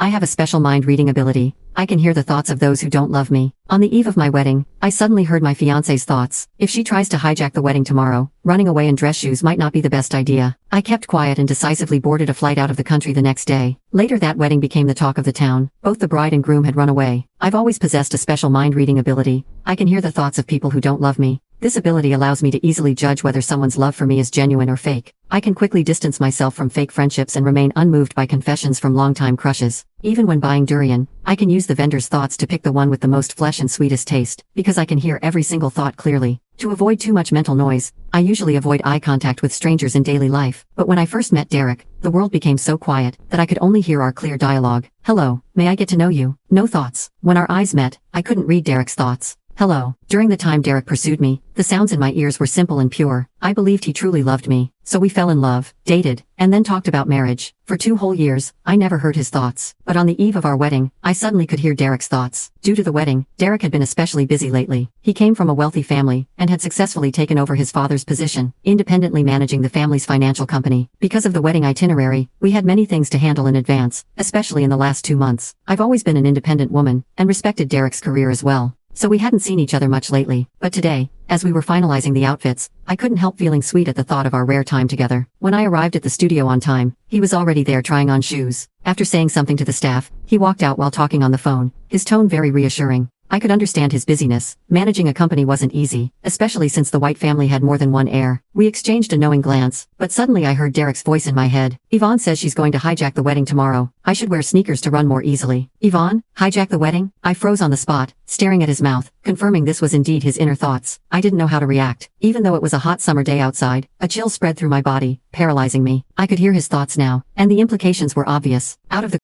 I have a special mind-reading ability. I can hear the thoughts of those who don't love me. On the eve of my wedding, I suddenly heard my fiancé's thoughts. If she tries to hijack the wedding tomorrow, running away in dress shoes might not be the best idea. I kept quiet and decisively boarded a flight out of the country the next day. Later that wedding became the talk of the town. Both the bride and groom had run away. I've always possessed a special mind-reading ability. I can hear the thoughts of people who don't love me. This ability allows me to easily judge whether someone's love for me is genuine or fake. I can quickly distance myself from fake friendships and remain unmoved by confessions from longtime crushes. Even when buying durian, I can use the vendor's thoughts to pick the one with the most flesh and sweetest taste, because I can hear every single thought clearly. To avoid too much mental noise, I usually avoid eye contact with strangers in daily life. But when I first met Derek, the world became so quiet that I could only hear our clear dialogue. Hello, may I get to know you? No thoughts. When our eyes met, I couldn't read Derek's thoughts. Hello. During the time Derek pursued me, the sounds in my ears were simple and pure. I believed he truly loved me. So we fell in love, dated, and then talked about marriage. For 2 whole years, I never heard his thoughts. But on the eve of our wedding, I suddenly could hear Derek's thoughts. Due to the wedding, Derek had been especially busy lately. He came from a wealthy family, and had successfully taken over his father's position, independently managing the family's financial company. Because of the wedding itinerary, we had many things to handle in advance, especially in the last 2 months. I've always been an independent woman, and respected Derek's career as well. So we hadn't seen each other much lately, but today, as we were finalizing the outfits, I couldn't help feeling sweet at the thought of our rare time together. When I arrived at the studio on time, he was already there trying on shoes. After saying something to the staff, he walked out while talking on the phone, his tone very reassuring. I could understand his busyness. Managing a company wasn't easy, especially since the White family had more than one heir. We exchanged a knowing glance, but suddenly I heard Derek's voice in my head. Yvonne says she's going to hijack the wedding tomorrow. I should wear sneakers to run more easily. Yvonne? Hijack the wedding? I froze on the spot, staring at his mouth, confirming this was indeed his inner thoughts. I didn't know how to react. Even though it was a hot summer day outside, a chill spread through my body, paralyzing me. I could hear his thoughts now, and the implications were obvious. Out of the